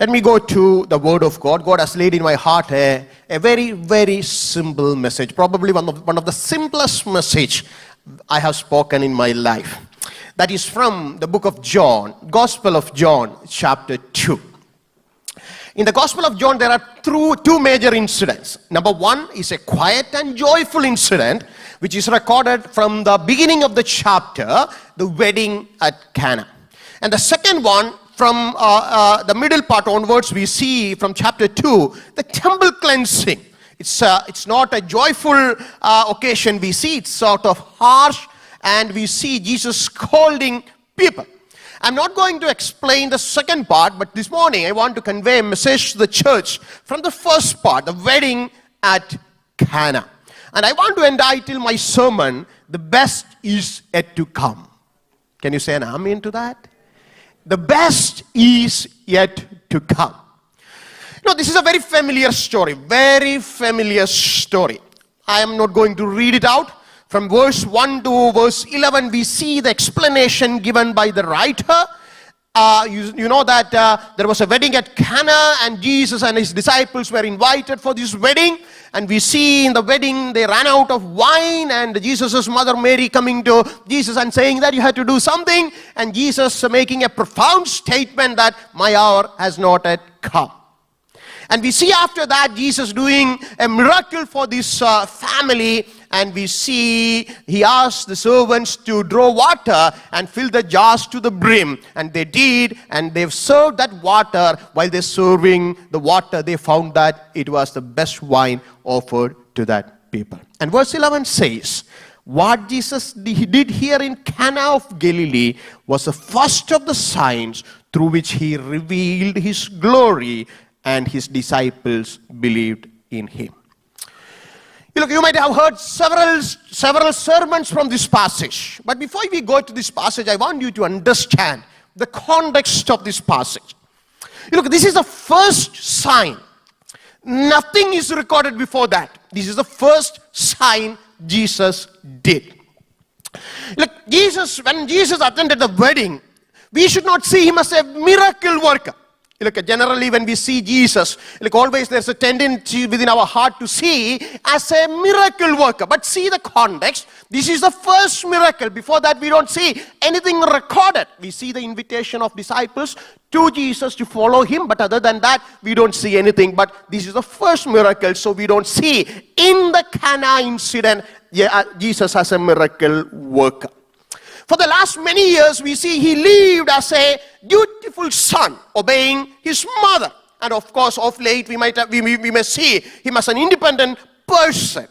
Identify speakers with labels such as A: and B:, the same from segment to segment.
A: Let me go to the Word of God. God has laid in my heart a very, very simple message. Probably one of the simplest message I have spoken in my life. That is from the book of John, Gospel of John, chapter 2. In the Gospel of John, there are two major incidents. Number one is a quiet and joyful incident, which is recorded from the beginning of the chapter, the wedding at Cana. And the second one, from the middle part onwards, we see from chapter 2, the temple cleansing. It's not a joyful occasion we see, it's sort of harsh, and we see Jesus scolding people. I'm not going to explain the second part, but this morning I want to convey a message to the church from the first part, the wedding at Cana. And I want to entitle my sermon, The Best Is Yet to Come. Can you say an amen to that? The best is yet to come. You know, this is a very familiar story, very familiar story. I am not going to read it out. From verse 1 to verse 11, we see the explanation given by the writer. You know that there was a wedding at Cana, and Jesus and his disciples were invited for this wedding. And we see in the wedding, they ran out of wine, and Jesus' mother Mary coming to Jesus and saying that you had to do something. And Jesus making a profound statement that my hour has not yet come. And we see after that Jesus doing a miracle for this family, and we see he asked the servants to draw water and fill the jars to the brim, and they did, and they've served that water. While they're serving the water, they found that it was the best wine offered to that people. And verse 11 says, what Jesus did here in Cana of Galilee was the first of the signs through which he revealed his glory, and his disciples believed in him. Look, you might have heard several sermons from this passage. But before we go to this passage, I want you to understand the context of this passage. Look, this is the first sign. Nothing is recorded before that. This is the first sign Jesus did. Look, when Jesus attended the wedding, we should not see him as a miracle worker. Look, generally when we see Jesus, always there's a tendency within our heart to see as a miracle worker. But see the context. This is the first miracle. Before that, we don't see anything recorded. We see the invitation of disciples to Jesus to follow him. But other than that, we don't see anything. But this is the first miracle. So we don't see in the Cana incident, Jesus as a miracle worker. For the last many years, we see he lived as a dutiful son, obeying his mother. And of course, of late, we may see him as an independent person.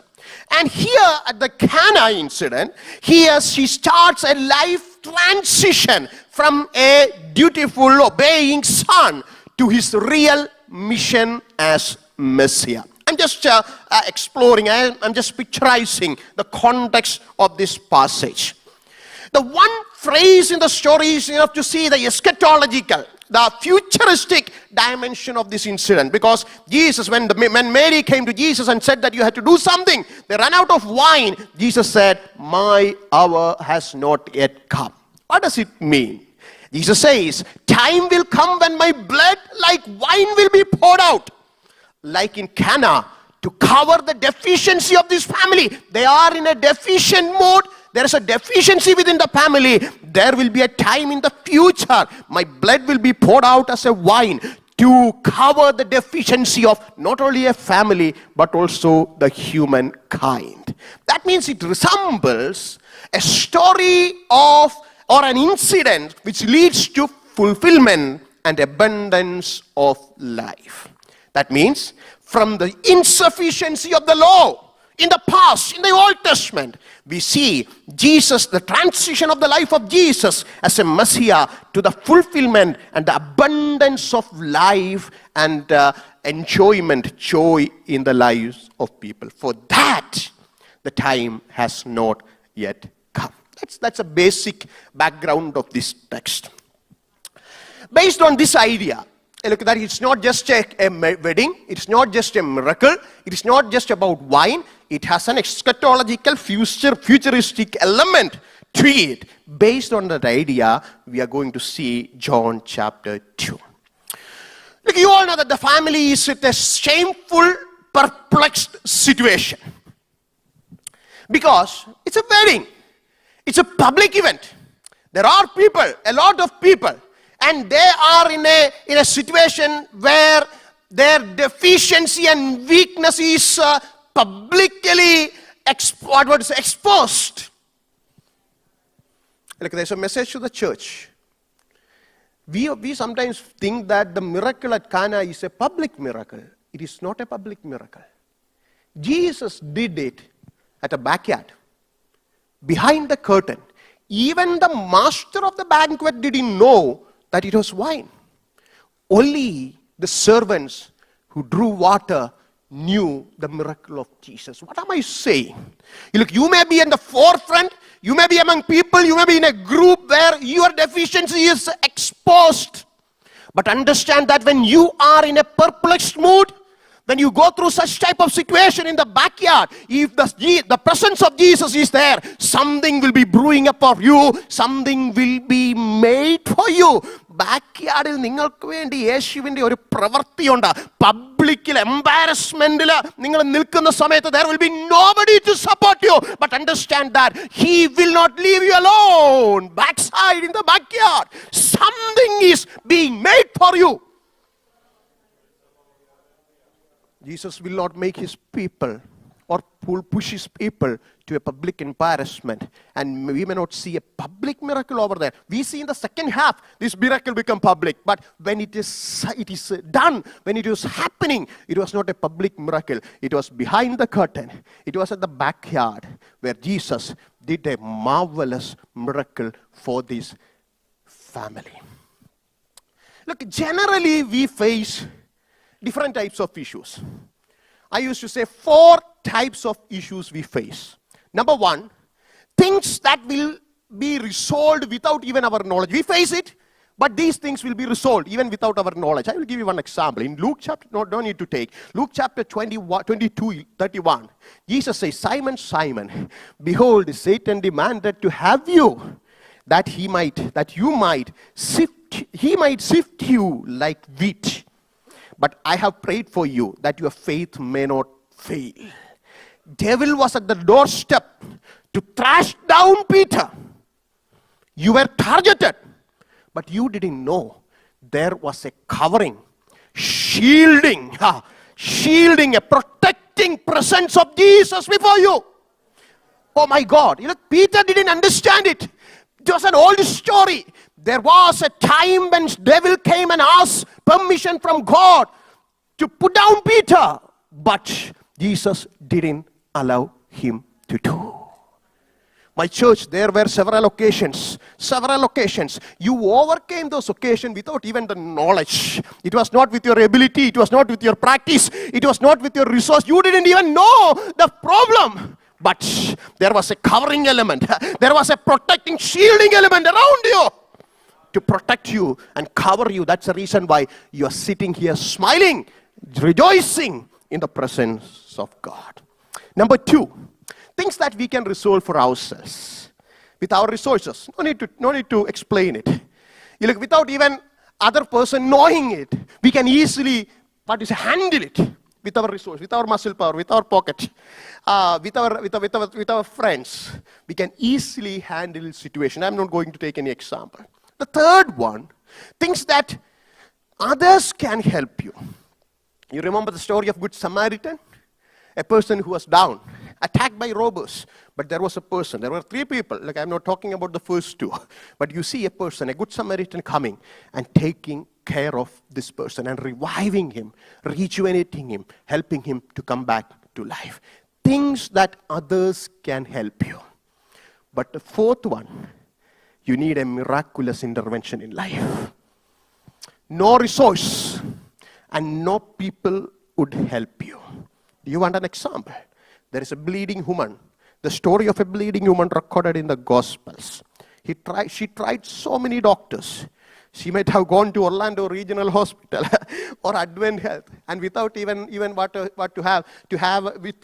A: And here at the Cana incident, he starts a life transition from a dutiful, obeying son to his real mission as Messiah. I'm just exploring, I'm just picturizing the context of this passage. The one phrase in the story is enough to see the eschatological, the futuristic dimension of this incident. Because Jesus, when Mary came to Jesus and said that you had to do something, they ran out of wine. Jesus said, my hour has not yet come. What does it mean? Jesus says, time will come when my blood like wine will be poured out. Like in Cana, to cover the deficiency of this family. They are in a deficient mode. There is a deficiency within the family. There will be a time in the future. My blood will be poured out as a wine to cover the deficiency of not only a family, but also the humankind. That means it resembles a story of or an incident which leads to fulfillment and abundance of life. That means from the insufficiency of the law, in the past, in the Old Testament, we see Jesus, the transition of the life of Jesus as a Messiah to the fulfillment and the abundance of life and enjoyment, joy in the lives of people. For that, the time has not yet come. That's a basic background of this text. Based on this idea, look, that it's not just a wedding, it's not just a miracle, it's not just about wine, it has an eschatological futuristic element to it. Based on that idea, we are going to see John chapter 2. Look, Look, you all know that the family is in a shameful, perplexed situation. Because it's a wedding. It's a public event. There are people, a lot of people, and they are in a situation where their deficiency and weakness is publicly exposed. Like, there's a message to the church. We sometimes think that the miracle at Cana is a public miracle. It is not a public miracle. Jesus did it at a backyard, behind the curtain. Even the master of the banquet didn't know that it was wine. Only the servants who drew water knew the miracle of Jesus. What am I saying? Look, you may be in the forefront, you may be among people, you may be in a group where your deficiency is exposed. But understand that when you are in a perplexed mood, when you go through such type of situation in the backyard, if the presence of Jesus is there, something will be brewing up for you, something will be made for you. Backyard il ningalkku vendi യേശുവിന്റെ ഒരു പ്രവൃത്തിയുണ്ട്. പബ്ലിക്കിൽ എംബാരസ്മെന്റിൽ നിങ്ങൾ നിൽക്കുന്ന സമയത്ത് there will be nobody to support you. But understand that he will not leave you alone. Backside in the backyard, something is being made for you. Jesus will not make his people or push his people to a public embarrassment. And we may not see a public miracle over there. We see in the second half, this miracle become public. But when it is done, when it was happening, it was not a public miracle. It was behind the curtain. It was at the backyard where Jesus did a marvelous miracle for this family. Look, generally we face different types of issues. I used to say 4 types of issues we face. Number 1, things that will be resolved without even our knowledge. We face it, but these things will be resolved even without our knowledge. I will give you one example. In Luke chapter, no need to take. Luke chapter 22, 31. Jesus says, Simon, Simon, behold, Satan demanded to have you, that he might sift you like wheat. But I have prayed for you that your faith may not fail. Devil was at the doorstep to thrash down Peter. You were targeted, but you didn't know there was a covering, shielding, a protecting presence of Jesus before you. Oh my God, Peter didn't understand it. It was an old story. There was a time when devil came and asked permission from God to put down Peter, but Jesus didn't allow him to do. My church, there were several occasions. You overcame those occasions without even the knowledge. It was not with your ability, it was not with your practice, it was not with your resource. You didn't even know the problem. But there was a covering element. There was a protecting, shielding element around you to protect you and cover you. That's the reason why you are sitting here smiling, rejoicing in the presence of God. Number 2, things that we can resolve for ourselves with our resources. No need to explain it. Without even other person knowing it, we can easily handle it with our resource, with our muscle power, with our pocket, with our friends. We can easily handle the situation. I'm not going to take any example. The third one, things that others can help you. You remember the story of Good Samaritan? A person who was down, attacked by robbers. But there was a person, there were 3 people. I'm not talking about the first 2. But you see a person, a Good Samaritan coming and taking care of this person and reviving him, rejuvenating him, helping him to come back to life. Things that others can help you. But the fourth one, you need a miraculous intervention in life. No resource and no people would help you. Do you want an example? There is a bleeding woman. The story of a bleeding woman recorded in the Gospels. She tried so many doctors. She might have gone to Orlando Regional Hospital or Advent Health, and without even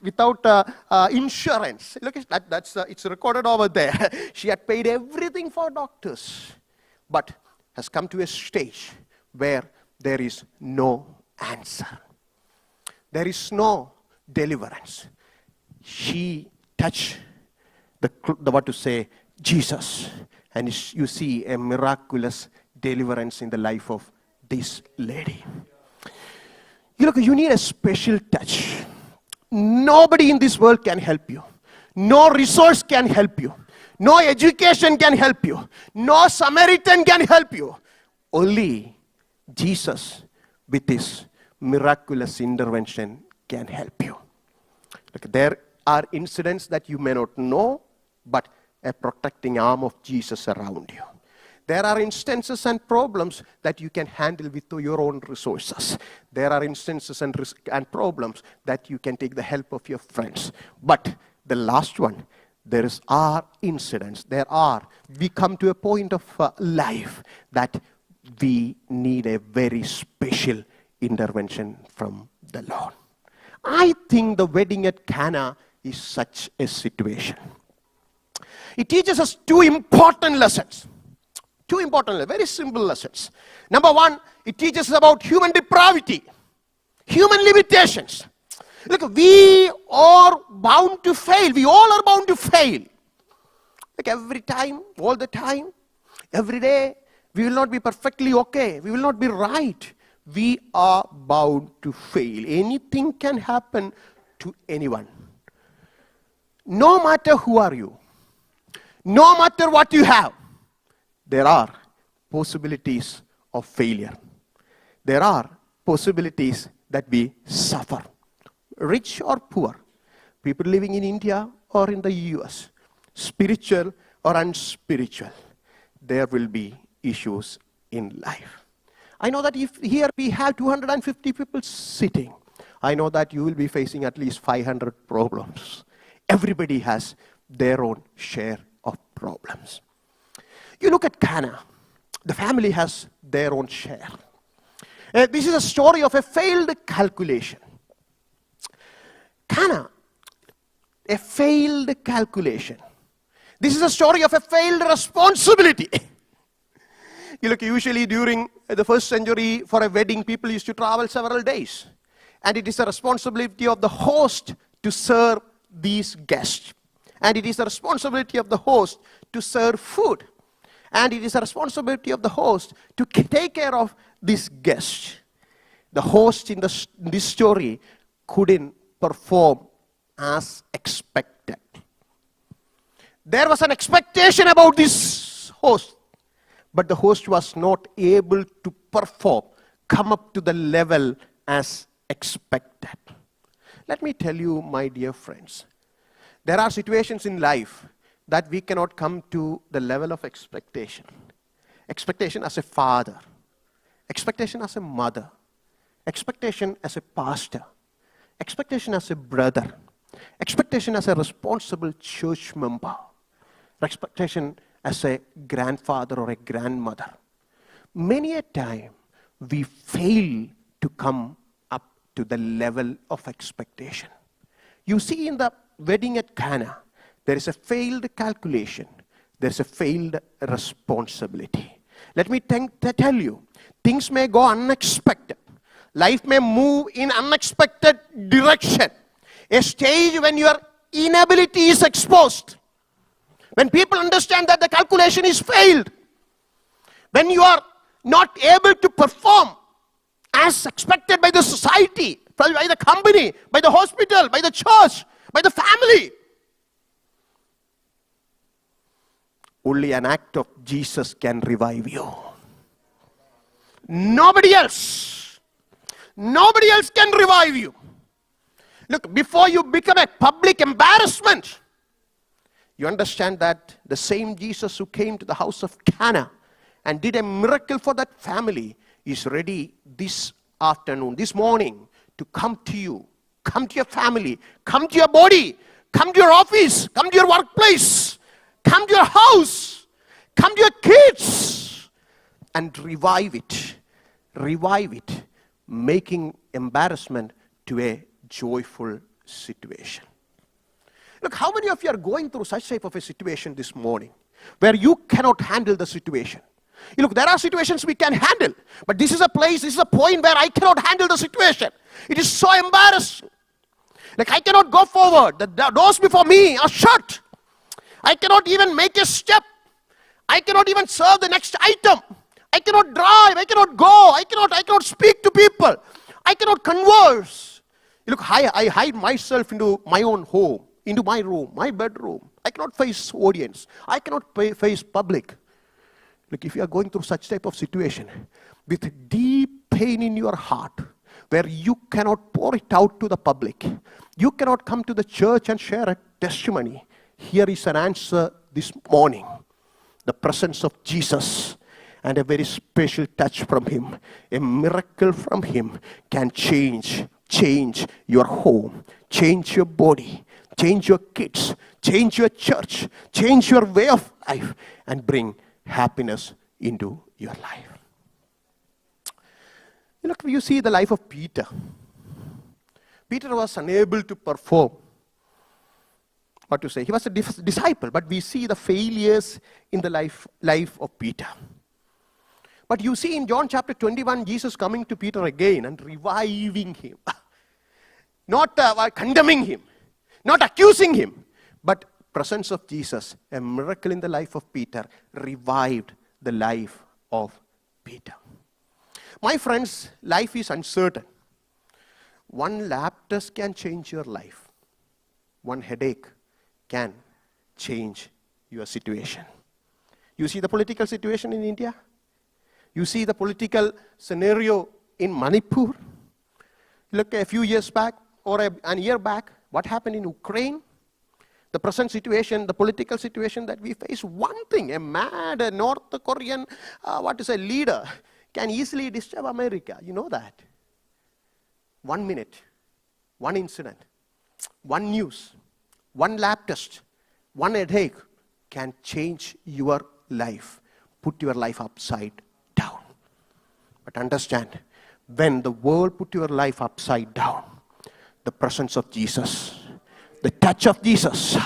A: without insurance. Look, it's recorded over there. She had paid everything for doctors, but has come to a stage where there is no answer. There is no deliverance. She touched Jesus, and you see a miraculous deliverance in the life of this lady. You need a special touch. Nobody in this world can help you. No resource can help you. No education can help you. No Samaritan can help you. Only Jesus, with his miraculous intervention, can help you. There are incidents that you may not know, but a protecting arm of Jesus around you. There are instances and problems that you can handle with your own resources. There are instances and problems that you can take the help of your friends. But the last one, are incidents. We come to a point of life that we need a very special intervention from the Lord. I think the wedding at Cana is such a situation. It teaches us two important lessons. Very simple lessons. Number one, it teaches us about human depravity, human limitations. We are bound to fail. We all are bound to fail. Every time, all the time, every day, we will not be perfectly okay. We will not be right. We are bound to fail. Anything can happen to anyone. No matter who are you, no matter what you have, there are possibilities of failure. There are possibilities that we suffer. Rich or poor, people living in India or in the US, spiritual or unspiritual, there will be issues in life. I know that if here we have 250 people sitting, I know that you will be facing at least 500 problems. Everybody has their own share of problems. You look at Cana, the family has their own share. This is a story of a failed calculation. Cana, a failed calculation. This is a story of a failed responsibility. Usually during the first century, for a wedding, people used to travel several days. And it is the responsibility of the host to serve these guests. And it is the responsibility of the host to serve food. And it is the responsibility of the host to take care of this guest. The host in this story couldn't perform as expected. There was an expectation about this host, but the host was not able to perform, come up to the level as expected. Let me tell you, my dear friends, there are situations in life that we cannot come to the level of expectation. Expectation as a father, expectation as a mother, expectation as a pastor, expectation as a brother, expectation as a responsible church member, expectation as a grandfather or a grandmother. Many a time we fail to come up to the level of expectation. You see, in the wedding at Cana, there is a failed calculation. There is a failed responsibility. Let me tell you, things may go unexpected. Life may move in unexpected direction. A stage when your inability is exposed. When people understand that the calculation is failed. When you are not able to perform as expected by the society, by the company, by the hospital, by the church, by the family. Only an act of Jesus can revive you. Nobody else. Nobody else can revive you. Look, before you become a public embarrassment, you understand that the same Jesus who came to the house of Cana and did a miracle for that family is ready this afternoon, this morning, to come to you, come to your family, come to your body, come to your office, come to your workplace, come to your house, come to your kids, and revive it, making embarrassment to a joyful situation. Look, how many of you are going through such type of a situation this morning, where you cannot handle the situation, Look, there are situations we can handle. But this is a place, this is a point where I cannot handle the situation. It is so embarrassing. Like I cannot go forward. The doors before me are shut. I cannot even make a step. I cannot even serve the next item. I cannot drive. I cannot go. I cannot speak to people. I cannot converse. Look, I hide myself into my own home, into my room, my bedroom. I cannot face audience. I cannot face public. Look, if you are going through such type of situation with deep pain in your heart, where you cannot pour it out to the public, you cannot come to the church and share a testimony, here is an answer this morning. The presence of Jesus and a very special touch from Him, a miracle from Him can change your home, change your body, change your kids, change your church, change your way of life, and bring happiness into your life. Look, you see the life of Peter. Peter was unable to perform. He was a disciple, but we see the failures in the life of Peter. But you see in John chapter 21, Jesus coming to Peter again and reviving him. Not condemning him, not accusing him, but presence of Jesus, a miracle in the life of Peter, revived the life of Peter. My friends, life is uncertain. One lab test can change your life. One headache can change your situation. You see the political situation in India? You see the political scenario in Manipur? Look, a few years back or a year back, what happened in Ukraine? The present situation, the political situation that we face, one thing, a mad North Korean, leader can easily disturb America. You know that. 1 minute, one incident, one news, one lab test, one headache can change your life, put your life upside down. But understand, when the world put your life upside down, the presence of Jesus, the touch of Jesus,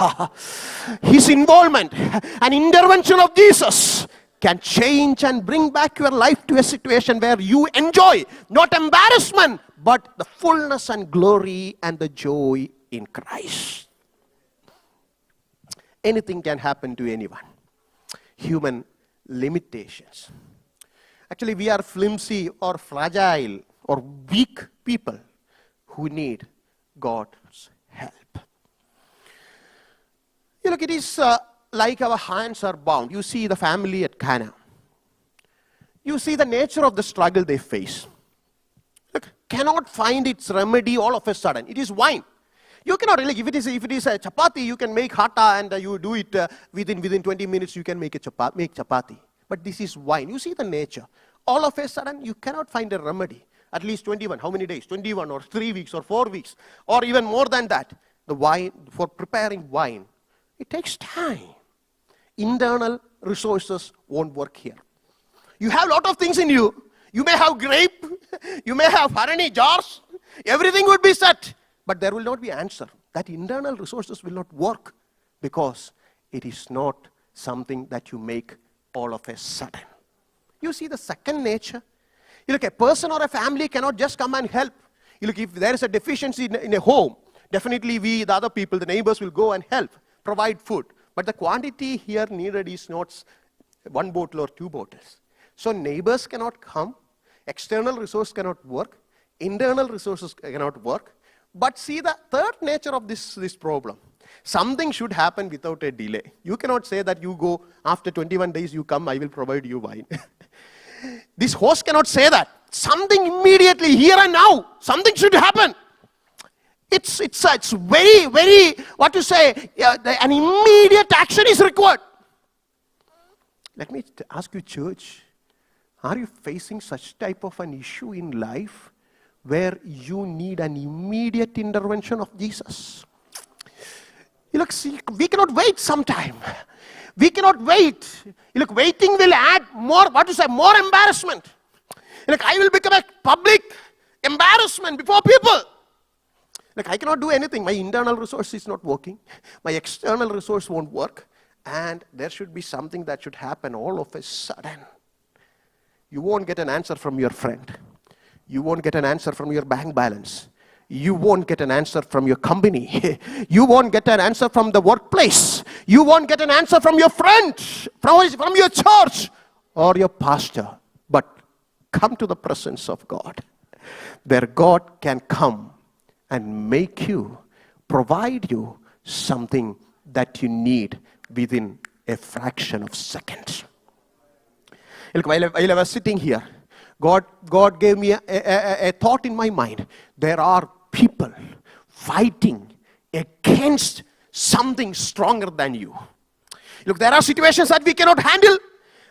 A: His involvement and intervention of Jesus can change and bring back your life to a situation where you enjoy not embarrassment, but the fullness and glory and the joy in Christ. Anything can happen to anyone. Human limitations. Actually, we are flimsy or fragile or weak people who need God's help. Look, it is like our hands are bound. You see the family at Cana. You see the nature of the struggle they face. Look, cannot find its remedy all of a sudden. It is wine. You cannot really, if it is a chapati, you can make hata and you do it within 20 minutes, you can make chapati. But this is wine. You see the nature. All of a sudden, you cannot find a remedy. At least 21. How many days? 21 or 3 weeks or 4 weeks or even more than that. The wine, for preparing wine, it takes time. Internal resources won't work here. You have a lot of things in you. You may have grape, you may have harani jars, everything would be set, but there will not be answer. That internal resources will not work because it is not something that you make all of a sudden. You see the second nature. You look, a person or a family cannot just come and help. You look, if there is a deficiency in a home, definitely we, the other people, the neighbors will go and help, provide food. But the quantity here needed is not 1 bottle or 2 bottles. So neighbors cannot come, external resource cannot work, internal resources cannot work. But see the third nature of this problem. Something should happen without a delay. You cannot say that you go, after 21 days you come, I will provide you wine. This host cannot say that. Something immediately, here and now, something should happen. It's very, very, an immediate action is required. Let me ask you, church, are you facing such type of an issue in life where you need an immediate intervention of Jesus? You look, see, we cannot wait sometime. We cannot wait. You look, waiting will add more, more embarrassment. You look, I will become a public embarrassment before people. Like, I cannot do anything. My internal resource is not working. My external resource won't work. And there should be something that should happen all of a sudden. You won't get an answer from your friend. You won't get an answer from your bank balance. You won't get an answer from your company. You won't get an answer from the workplace. You won't get an answer from your friend, from your church or your pastor. But come to the presence of God, where God can come and make you, provide you something that you need within a fraction of seconds. Look, while I was sitting here, God gave me a thought in my mind. There are people fighting against something stronger than you. Look, there are situations that we cannot handle.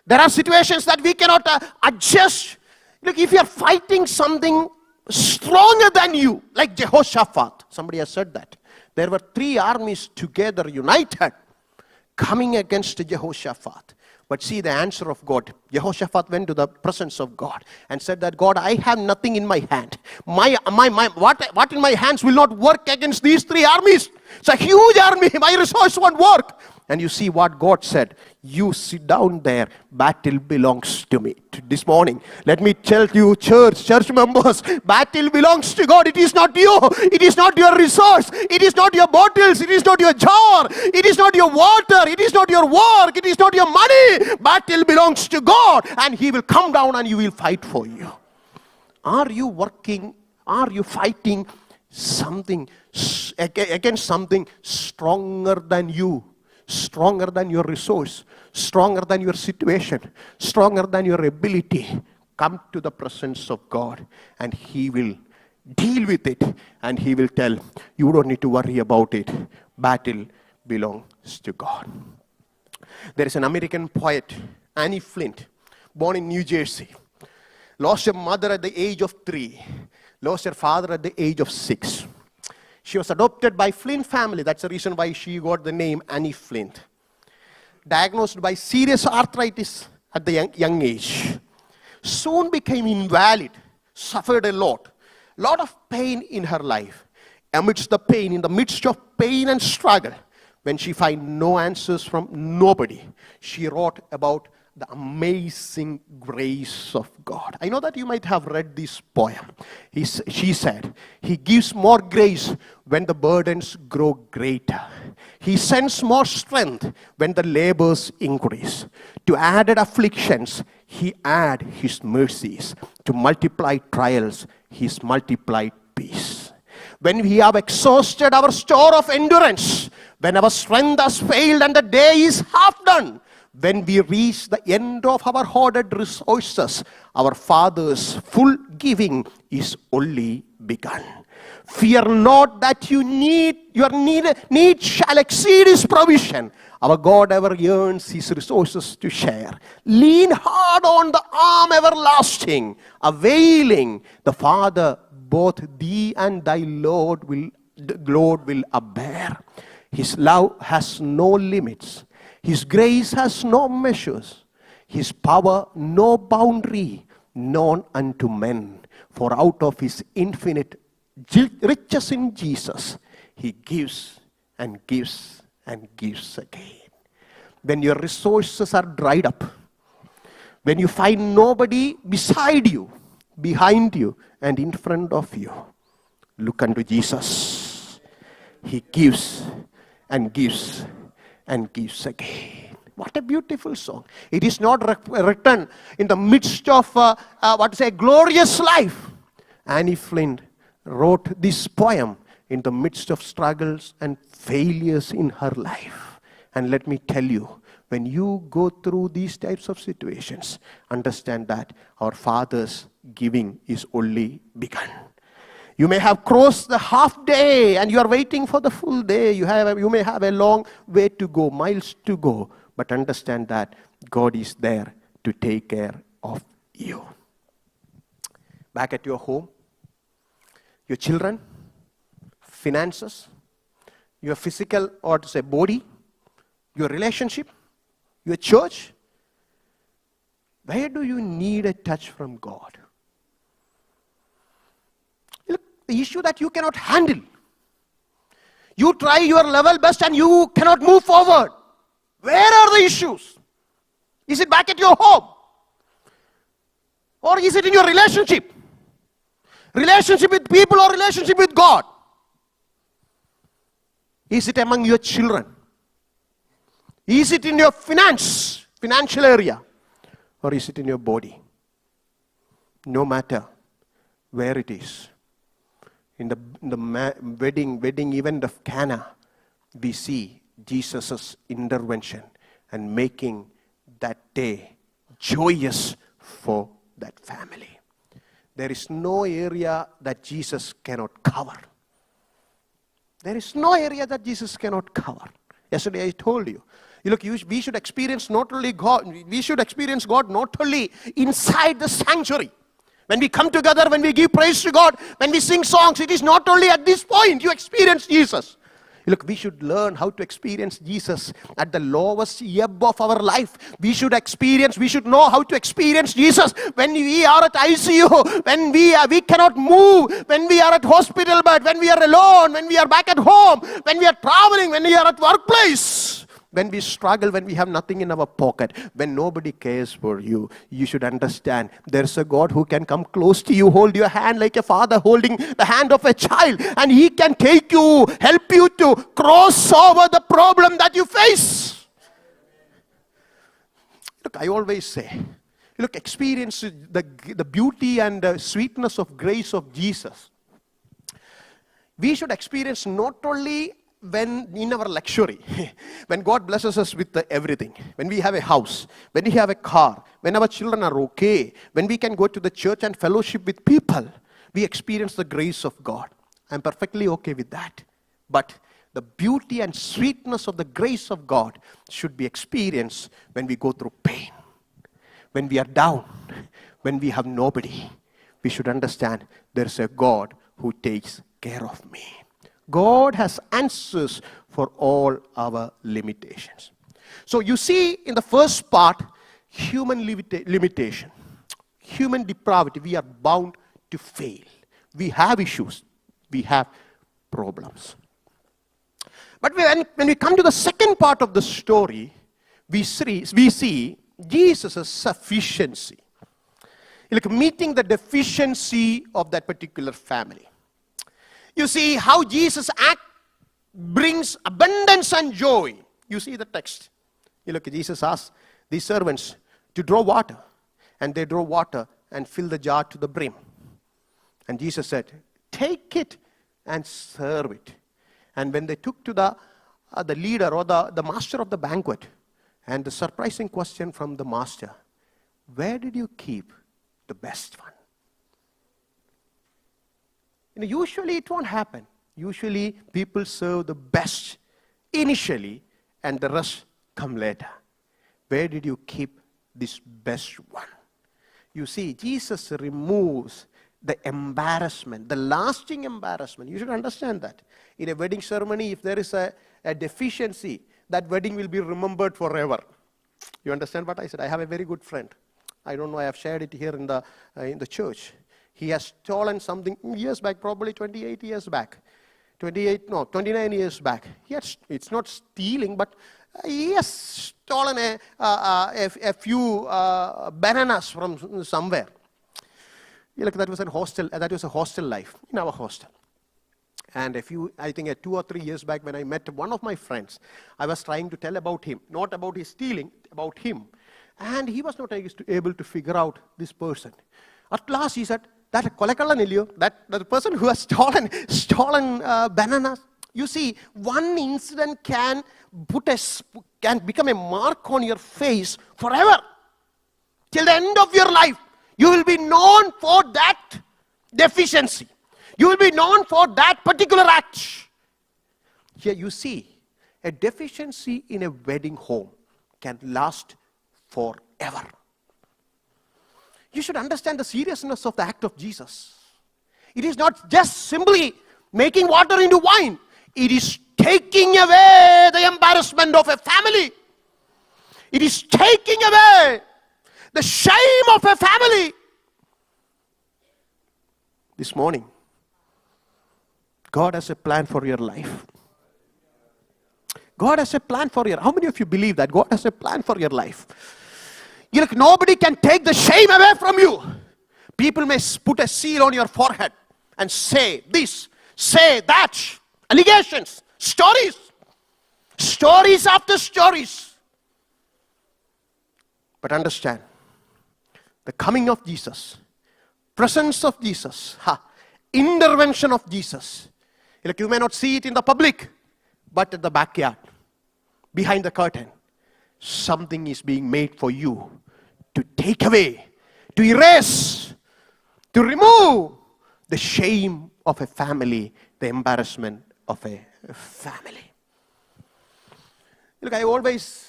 A: There are situations that we cannot adjust. Look, if you are fighting something stronger than you, like Jehoshaphat, somebody has said that. There were 3 armies together, united, coming against Jehoshaphat. But see the answer of God. Jehoshaphat went to the presence of God and said that, God, I have nothing in my hand. What in my hands will not work against these 3 armies. It's a huge army. My resource won't work. And you see what God said. You sit down there. Battle belongs to me. This morning, let me tell you, church members, battle belongs to God. It is not you. It is not your resource. It is not your bottles. It is not your jar. It is not your water. It is not your work. It is not your money. Battle belongs to God. And He will come down and He will fight for you. Are you working? Are you fighting something against something stronger than you? Stronger than your resource, stronger than your situation, stronger than your ability. Come to the presence of God and He will deal with it and He will tell, you don't need to worry about it. Battle belongs to God. There is an American poet, Annie Flint, born in New Jersey. Lost her mother at the age of 3. Lost her father at the age of 6. She was adopted by Flint family. That's the reason why she got the name Annie Flint. Diagnosed by serious arthritis at the young age. Soon became invalid. Suffered a lot of pain in her life. Amidst the pain, in the midst of pain and struggle, when she find no answers from nobody, she wrote about the amazing grace of God. I know that you might have read this poem. She said, He gives more grace when the burdens grow greater. He sends more strength when the labors increase. To added afflictions, He add His mercies. To multiply trials, His multiplied peace. When we have exhausted our store of endurance, when our strength has failed and the day is half done, when we reach the end of our hoarded resources, our Father's full giving is only begun. Fear not that your need shall exceed His provision. Our God ever yearns His resources to share. Lean hard on the arm everlasting, availing the Father, both thee and thy Lord will abare. His love has no limits. His grace has no measures. His power no boundary known unto men. For out of His infinite riches in Jesus, He gives and gives and gives again. When your resources are dried up, when you find nobody beside you, behind you, and in front of you, look unto Jesus. He gives and gives and gives again. What a beautiful song. It is not written in the midst of a glorious life. Annie Flint wrote this poem in the midst of struggles and failures in her life. And let me tell you, when you go through these types of situations, understand that our Father's giving is only begun. You may have crossed the half day and you are waiting for the full day. You may have a long way to go, miles to go. But understand that God is there to take care of you. Back at your home, your children, finances, your physical or to say body, your relationship, your church. Where do you need a touch from God? The issue that you cannot handle. You try your level best and you cannot move forward. Where are the issues? Is it back at your home? Or is it in your relationship? Relationship with people or relationship with God? Is it among your children? Is it in your financial area? Or is it in your body? No matter where it is. In the wedding event of Cana, we see Jesus' intervention and making that day joyous for that family. There is no area that Jesus cannot cover. There is no area that Jesus cannot cover. Yesterday I told you. Look, we should experience not only God, we should experience God not only inside the sanctuary. When we come together, when we give praise to God, when we sing songs, it is not only at this point you experience Jesus. Look, we should learn how to experience Jesus at the lowest ebb of our life. We should know how to experience Jesus when we are at ICU, when we cannot move, when we are at hospital bed, when we are alone, when we are back at home, when we are traveling, when we are at workplace. When we struggle, when we have nothing in our pocket, when nobody cares for you, you should understand there's a God who can come close to you, hold your hand like a father holding the hand of a child, and He can take you, help you to cross over the problem that you face. Look, I always say, look, experience the beauty and the sweetness of grace of Jesus. We should experience not only when in our luxury, when God blesses us with everything, when we have a house, when we have a car, when our children are okay, when we can go to the church and fellowship with people, we experience the grace of God. I'm perfectly okay with that. But the beauty and sweetness of the grace of God should be experienced when we go through pain, when we are down, when we have nobody. We should understand there's a God who takes care of me. God has answers for all our limitations. So you see in the first part, human limitation, human depravity. We are bound to fail. We have issues. We have problems. But when we come to the second part of the story, we see Jesus' sufficiency. Like meeting the deficiency of that particular family. You see how Jesus brings abundance and joy. You see the text. You look, Jesus asked these servants to draw water. And they draw water and fill the jar to the brim. And Jesus said, take it and serve it. And when they took to the leader or the master of the banquet, and the surprising question from the master, where did you keep the best one? Usually it won't happen. Usually people serve the best initially and the rest come later. Where did you keep this best one? You see, Jesus removes the embarrassment, the lasting embarrassment. You should understand that. In a wedding ceremony, if there is a deficiency, that wedding will be remembered forever. You understand what I said? I have a very good friend. I don't know, I have shared it here in the church. He has stolen something years back, probably 28 years back. 29 years back. It's not stealing, but he has stolen a few bananas from somewhere. That was a hostel life, in our hostel. And I think 2 or 3 years back when I met one of my friends, I was trying to tell about him, not about his stealing, about him. And he was not able to figure out this person. At last he said, that person who has stolen bananas. You see, one incident can become a mark on your face forever. Till the end of your life, you will be known for that deficiency. You will be known for that particular act. Here you see, a deficiency in a wedding home can last forever. You should understand the seriousness of the act of Jesus. It is not just simply making water into wine. It is taking away the embarrassment of a family. It is taking away the shame of a family. This morning, God has a plan for your life. God has a plan for your life. How many of you believe that God has a plan for your life? Nobody can take the shame away from you. People may put a seal on your forehead and say this, say that. Allegations, stories. Stories after stories. But understand, the coming of Jesus, presence of Jesus, intervention of Jesus. Like you may not see it in the public, but at the backyard, behind the curtain, something is being made for you to take away, to erase, to remove the shame of a family, the embarrassment of a family. Look, I always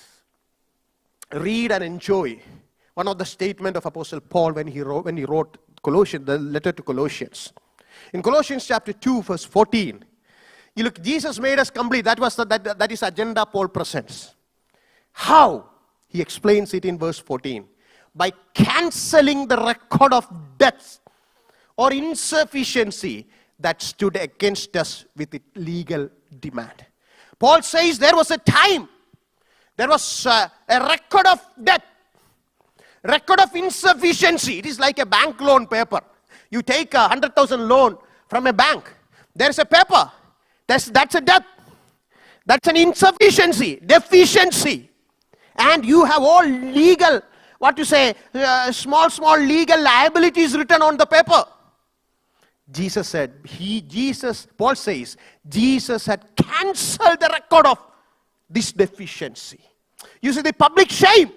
A: read and enjoy one of the statements of Apostle Paul when he wrote Colossians, the letter to Colossians. In Colossians chapter 2, verse 14, you look, Jesus made us complete. That is agenda Paul presents. How? He explains it in verse 14. By cancelling the record of debts or insufficiency that stood against us with its legal demand. Paul says there was a time, there was a record of debt, record of insufficiency. It is like a bank loan paper. You take 100,000 loan from a bank. There is a paper. That's a debt. That's an insufficiency, deficiency. And you have all legal, small legal liabilities written on the paper. Jesus said, Paul says, Jesus had cancelled the record of this deficiency. You see the public shame.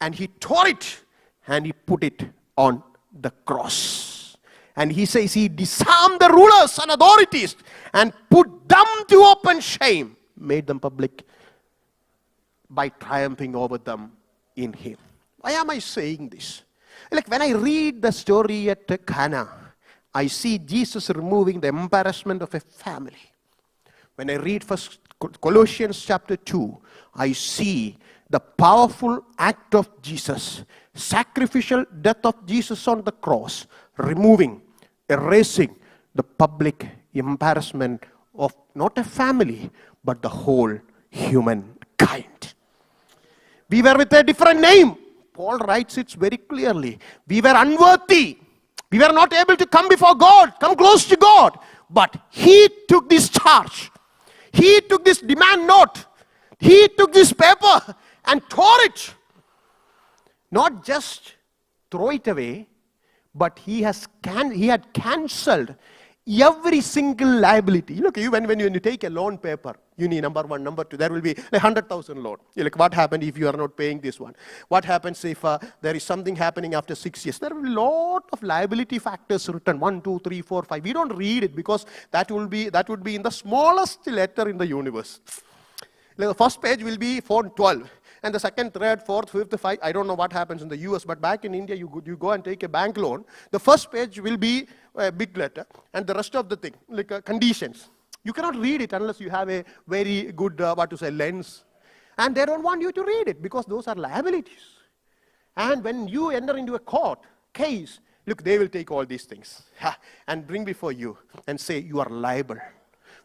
A: And he tore it and he put it on the cross. And he says he disarmed the rulers and authorities and put them to open shame, made them public by triumphing over them in him. Why am I saying this? Like when I read the story at Cana, I see Jesus removing the embarrassment of a family. When I read first Colossians chapter 2, I see the powerful act of Jesus, sacrificial death of Jesus on the cross, removing, erasing the public embarrassment of not a family, but the whole humankind. We were with a different name. Paul writes it very clearly. We were unworthy. We were not able to come before God, come close to God. But he took this charge. He took this demand note. He took this paper and tore it. Not just throw it away, but he had cancelled every single liability. Look, when you take a loan paper, you need number one, number two. There will be 100,000 loan. You're like, what happened if you are not paying this one? What happens if there is something happening after 6 years? There will be a lot of liability factors written, 1, 2, 3, 4, 5. We don't read it because that would be in the smallest letter in the universe. The first page will be font 12. And the second, third, fourth, fifth, fifth, I don't know what happens in the US, but back in India, you go and take a bank loan. The first page will be a big letter, and the rest of the thing, conditions. You cannot read it unless you have a very good, lens. And they don't want you to read it because those are liabilities. And when you enter into a court case, look, they will take all these things and bring before you and say, you are liable.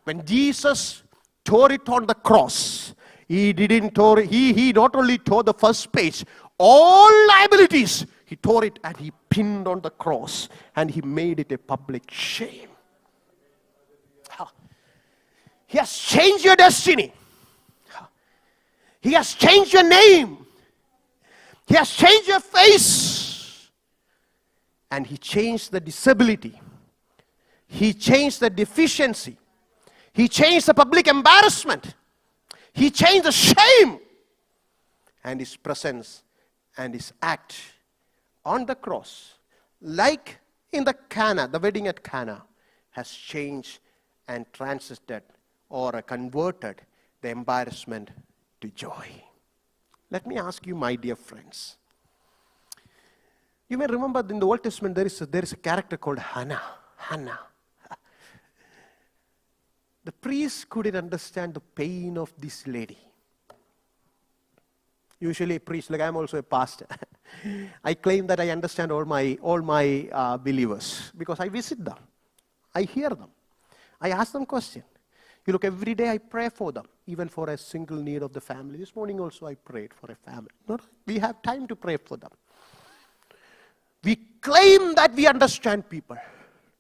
A: When Jesus tore it on the cross, he not only tore the first page, all liabilities, he tore it and he pinned on the cross and he made it a public shame. He has changed your destiny. He has changed your name. He has changed your face. And he changed the disability. He changed the deficiency. He changed the public embarrassment. He changed the shame. And his presence and his act on the cross, like in the wedding at Cana, has changed and transited or converted the embarrassment to joy. Let me ask you, my dear friends. You may remember in the Old Testament there is a character called Hannah. The priest couldn't understand the pain of this lady. Usually a priest, like I'm also a pastor. I claim that I understand all my believers because I visit them. I hear them. I ask them questions. You look, every day I pray for them, even for a single need of the family. This morning also I prayed for a family. We have time to pray for them. We claim that we understand people.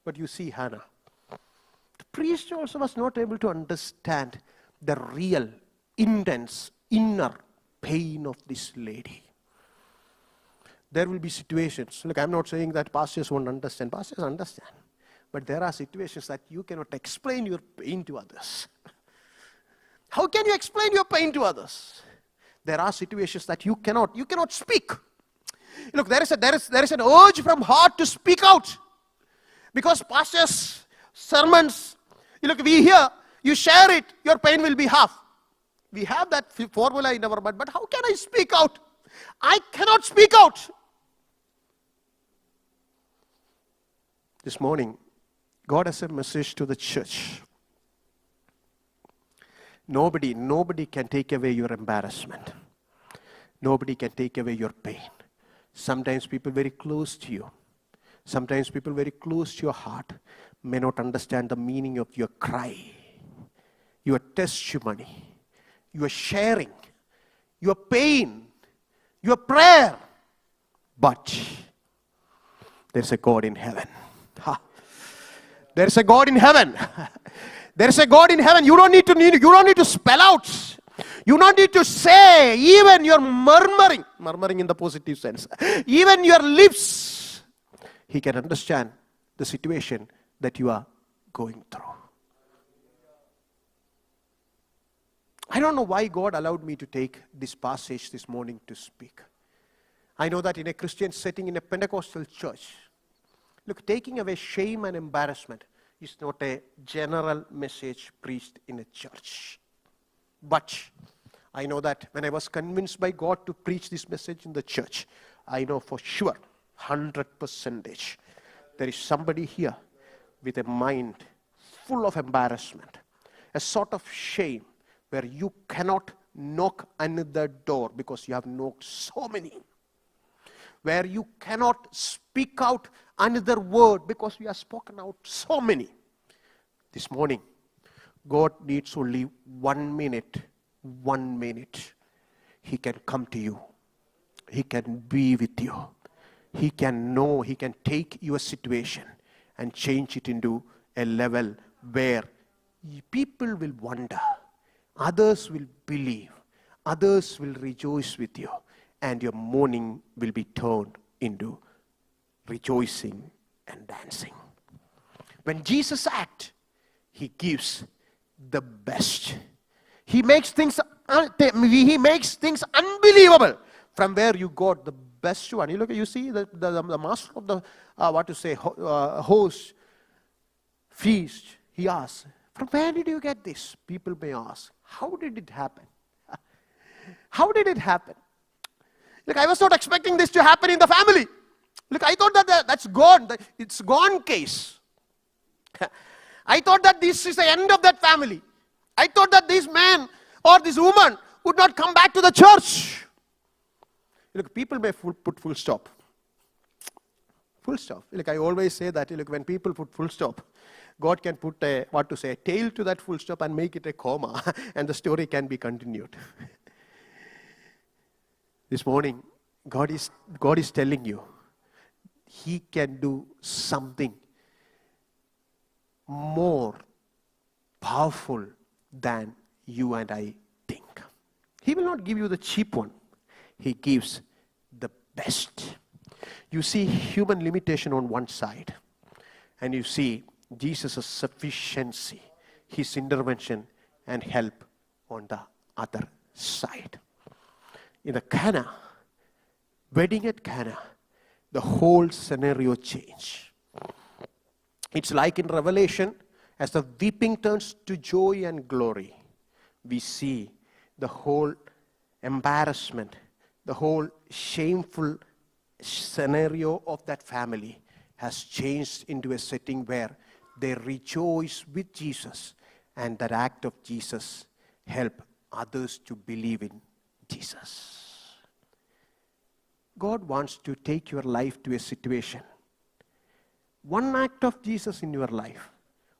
A: But you see Hannah. The priest also was not able to understand the real, intense, inner pain of this lady. There will be situations. Look, I'm not saying that pastors won't understand. Pastors understand. But there are situations that you cannot explain your pain to others. How can you explain your pain to others? There are situations that you cannot speak. Look, there is an urge from heart to speak out. Because pastors, sermons, look, we hear, you share it, your pain will be half. We have that formula in our mind, but how can I speak out? I cannot speak out. This morning, God has a message to the church. Nobody can take away your embarrassment. Nobody can take away your pain. Sometimes people very close to you, sometimes people very close to your heart may not understand the meaning of your cry, your testimony, your sharing, your pain, your prayer. But there's a God in heaven. There's a God in heaven. There's a God in heaven. You don't need to spell out. You don't need to say, even your murmuring in the positive sense, even your lips, He can understand the situation that you are going through. I don't know why God allowed me to take this passage this morning to speak. I know that in a Christian setting, in a Pentecostal church, look, taking away shame and embarrassment is not a general message preached in a church. But I know that when I was convinced by God to preach this message in the church, I know for sure, 100%, there is somebody here with a mind full of embarrassment, a sort of shame where you cannot knock another door because you have knocked so many, where you cannot speak out another word because you have spoken out so many. This morning, God needs only 1 minute. 1 minute. He can come to you. He can be with you. He can take your situation and change it into a level where people will wonder, others will believe, others will rejoice with you, and your mourning will be turned into rejoicing and dancing. When Jesus acts, He gives the best. He makes things unbelievable from where you got the best one. You see the master of the host feast. He asks, from where did you get this? People may ask, how did it happen? How did it happen? Look, I was not expecting this to happen in the family. Look, I thought that's gone. It's gone case. I thought that this is the end of that family. I thought that this man or this woman would not come back to the church. Look, people may put full stop. Full stop. Like I always say that, look, when people put full stop, God can put a tail to that full stop and make it a comma, and the story can be continued. This morning, God is telling you, He can do something more powerful than you and I think. He will not give you the cheap one. He gives the best. You see human limitation on one side, and you see Jesus' sufficiency, His intervention and help on the other side. In the Cana, wedding at Cana, the whole scenario changed. It's like in Revelation, as the weeping turns to joy and glory, we see the whole embarrassment, the whole shameful scenario of that family has changed into a setting where they rejoice with Jesus, and that act of Jesus help others to believe in Jesus. God wants to take your life to a situation. One act of Jesus in your life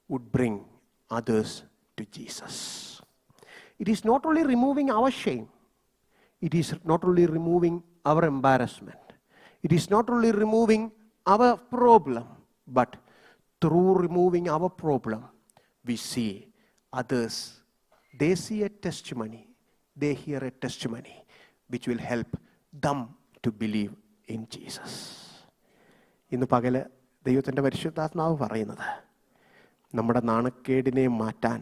A: would bring others to Jesus. It is not only removing our shame. It is not only removing our embarrassment. It is not only removing our problem, but through removing our problem, we see others. They see a testimony, they hear a testimony, which will help them to believe in Jesus. ഇന്ന് പകല് ദൈവത്തിൻ്റെ പരിശുദ്ധാത്മാവ് പറയുന്നത്, നമ്മുടെ നാണക്കേടിനെ മാറ്റാൻ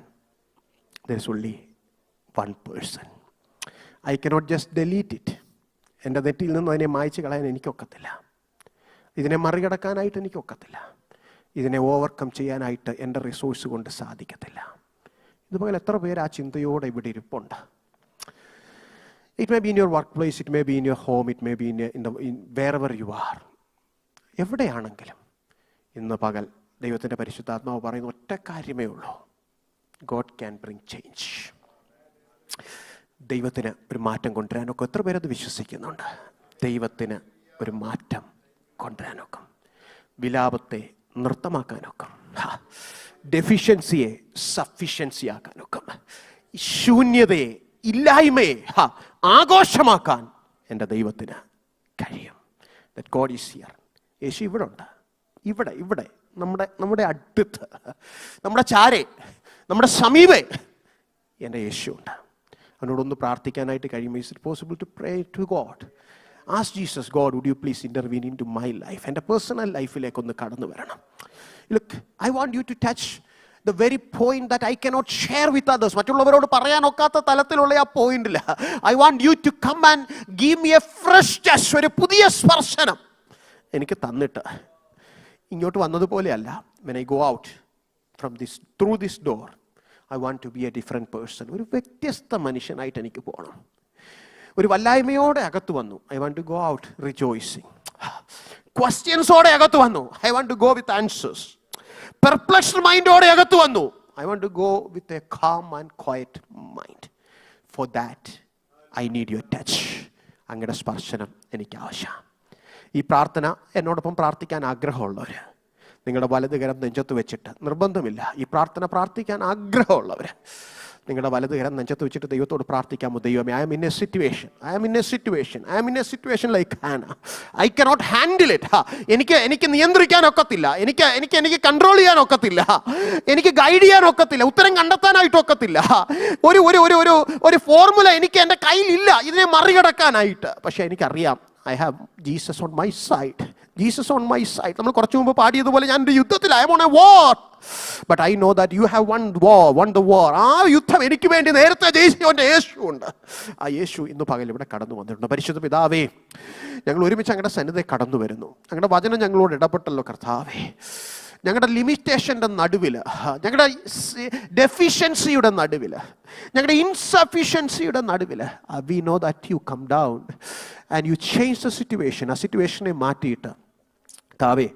A: there is only one person. I cannot just delete it. എൻ്റെ തെറ്റിൽ നിന്ന് അതിനെ മായ്ച്ചു കളയാൻ എനിക്കൊക്കത്തില്ല. ഇതിനെ മറികടക്കാനായിട്ട് എനിക്കൊക്കത്തില്ല. ഇതിനെ ഓവർകം ചെയ്യാനായിട്ട് എൻ്റെ റിസോഴ്സ് കൊണ്ട് സാധിക്കത്തില്ല. ഇതുപോലെ എത്ര പേര് ആ ചിന്തയോടെ ഇവിടെ ഇരിപ്പുണ്ട്. It may be in your workplace, it may be in your home, it may be in wherever you are. എവിടെയാണെങ്കിലും ഇന്ന് പകൽ ദൈവത്തിൻ്റെ പരിശുദ്ധാത്മാവ് പറയുന്ന ഒറ്റ കാര്യമേ ഉള്ളൂ. God can bring change. ദൈവത്തിന് ഒരു മാറ്റം കൊണ്ടുവരാനൊക്കെ എത്ര പേരത് വിശ്വസിക്കുന്നുണ്ട്? ദൈവത്തിന് ഒരു മാറ്റം കൊണ്ടുവരാനൊക്കും. വിലാപത്തെ നൃത്തമാക്കാനൊക്കും. ഡെഫിഷ്യൻസിയെ സഫിഷ്യൻസി ആക്കാനൊക്കും. ശൂന്യതയെ, ഇല്ലായ്മയെ ആഘോഷമാക്കാൻ എൻ്റെ ദൈവത്തിന് കഴിയും. That God is here. യേശു ഇവിടെ ഉണ്ട്. ഇവിടെ നമ്മുടെ അടുത്ത്, നമ്മുടെ ചാരെ, നമ്മുടെ സമീപേ എൻ്റെ യേശു ഉണ്ട്. അവനോടൊന്ന് പ്രാർത്ഥിക്കാനായിട്ട് കഴിയുമ്പോൾ, is it possible to pray to God? Ask Jesus, God, would you please intervene into my life? എൻ്റെ പേഴ്സണൽ ലൈഫിലേക്കൊന്ന് കടന്നു വരണം. Look, I want you to touch the very point that I cannot share with others. മറ്റുള്ളവരോട് പറയാനൊക്കാത്ത തലത്തിലുള്ള ആ പോയിന്റില്ല. I want you to come and give me a fresh touch, ഒരു പുതിയ സ്പർശനം എനിക്ക് തന്നിട്ട് ഇങ്ങോട്ട് വന്നതുപോലെയല്ല. When I go out from through this door, I want to be a different person. ഒരു വ്യത്യസ്ത മനുഷ്യനായിട്ട് എനിക്ക് പോകണം. ഒരു വല്ലായ്മയോടെ അകത്ത് വന്നു, I want to go out rejoicing. ക്വസ്റ്റ്യൻസോടെ അകത്ത് വന്നു, I want to go with answers. Perplexed മൈൻഡോടെ അകത്ത് വന്നു, I want to go with a calm and quiet mind. For that, I need your touch. അങ്ങയുടെ സ്പർശനം എനിക്ക് ആവശ്യം. ഈ പ്രാർത്ഥന എന്നോടൊപ്പം പ്രാർത്ഥിക്കാൻ ആഗ്രഹമുള്ളവർ, നിങ്ങളുടെ വലതുകരം നെഞ്ചത്ത് വെച്ചിട്ട്, നിർബന്ധമില്ല, ഈ പ്രാർത്ഥന പ്രാർത്ഥിക്കാൻ ആഗ്രഹമുള്ളവർ നിങ്ങളുടെ വലതുകരം നെഞ്ചത്ത് വെച്ചിട്ട് ദൈവത്തോട് പ്രാർത്ഥിക്കാമോ? ദൈവമേ, I am in a situation like Hannah. I cannot handle it. എനിക്ക് നിയന്ത്രിക്കാൻ ഒക്കത്തില്ല, എനിക്ക് കൺട്രോൾ ചെയ്യാൻ ഒക്കത്തില്ല, എനിക്ക് ഗൈഡ് ചെയ്യാൻ ഒക്കത്തില്ല, ഉത്തരം കണ്ടെത്താനായിട്ട് ഒക്കത്തില്ല. ഒരു ഫോർമുല എനിക്ക് എൻ്റെ കയ്യിലില്ല ഇതിനെ മറികടക്കാനായിട്ട്. പക്ഷെ എനിക്കറിയാം, I have Jesus on my side. നമ്മൾ കുറച്ചു മുമ്പ് പാടിയതുപോലെ ഞാൻ ഒരു യുദ്ധത്തിൽ, I am on a war. But I know that you have won the war. ആ യുദ്ധം എനിക്ക് വേണ്ടി നേരത്തെ ജയിച്ചവൻ്റെ യേശു ഉണ്ട്. ആ യേശു ഇന്ന് പകൽ ഇവിടെ കടന്നു വന്നിട്ടുണ്ട്. പരിശുദ്ധ പിതാവേ, ഞങ്ങൾ ഒരുമിച്ച് അങ്ങയുടെ സന്നിധി കടന്നു വരുന്നു. അങ്ങയുടെ വചനം ഞങ്ങളോട് ഇടപെട്ടല്ലോ കർത്താവേ. ഞങ്ങളുടെ ലിമിറ്റേഷൻ്റെ നടുവിൽ, ഞങ്ങളുടെ ഡെഫിഷ്യൻസിയുടെ നടുവിൽ, ഞങ്ങളുടെ ഇൻസഫിഷ്യൻസിയുടെ നടുവിൽ, we know that you come down and you change the situation. ആ സിറ്റുവേഷനെ മാറ്റിയിട്ട് കർത്താവേ,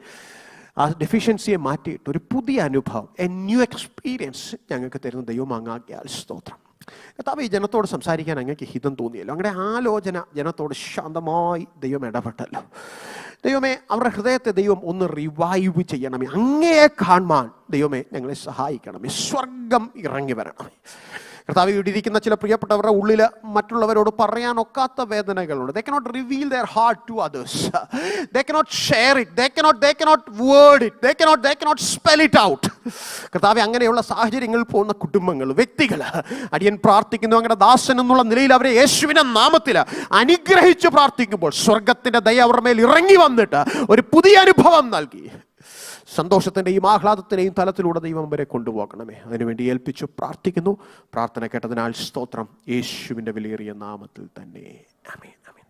A: ആ ഡെഫിഷ്യൻസിയെ മാറ്റിയിട്ട് ഒരു പുതിയ അനുഭവം, എ ന്യൂ എക്സ്പീരിയൻസ് ഞങ്ങൾക്ക് തരുന്ന ദൈവം അങ്ങാക്കിയാൽ സ്തോത്രം. കർത്താവ്, ഈ ജനത്തോട് സംസാരിക്കാൻ അങ്ങക്ക് ഹിതം തോന്നിയല്ലോ. അങ്ങനെ ആലോചന ജനത്തോട് ശാന്തമായി ദൈവം ഇടപെട്ടല്ലോ. ദൈവമേ, അവരുടെ ഹൃദയത്തെ ദൈവം ഒന്ന് റിവൈവ് ചെയ്യണമേ. അങ്ങയെ കാണുവാൻ ദൈവമേ ഞങ്ങളെ സഹായിക്കണമേ. സ്വർഗം ഇറങ്ങി വരണമേ. കർത്താവ്, ഇവിടെ ഇരിക്കുന്ന ചില പ്രിയപ്പെട്ടവരുടെ ഉള്ളിൽ മറ്റുള്ളവരോട് പറയാനൊക്കാത്ത വേദനകളുണ്ട്. They cannot reveal their heart to others. They cannot share it. They cannot word it. They cannot spell it out. കർത്താവ്, അങ്ങനെയുള്ള സാഹചര്യങ്ങളിൽ പോകുന്ന കുടുംബങ്ങൾ, വ്യക്തികൾ, അടിയൻ പ്രാർത്ഥിക്കുന്നു അങ്ങയുടെ ദാസൻ എന്നുള്ള നിലയിൽ അവരെ യേശുവിന്റെ നാമത്തിൽ അനുഗ്രഹിച്ച് പ്രാർത്ഥിക്കുമ്പോൾ സ്വർഗത്തിന്റെ ദയ അവരുടെ മേൽ ഇറങ്ങി വന്നിട്ട് ഒരു പുതിയ അനുഭവം നൽകി സന്തോഷത്തിൻ്റെയും ആഹ്ലാദത്തിൻ്റെയും തലത്തിലൂടെ ദൈവം വരെ കൊണ്ടുപോകണമേ. അതിനുവേണ്ടി ഏൽപ്പിച്ചു പ്രാർത്ഥിക്കുന്നു. പ്രാർത്ഥന കേട്ടതിനാൽ സ്തോത്രം. യേശുവിൻ്റെ വിലയേറിയ നാമത്തിൽ തന്നെ. ആമേൻ, ആമേൻ.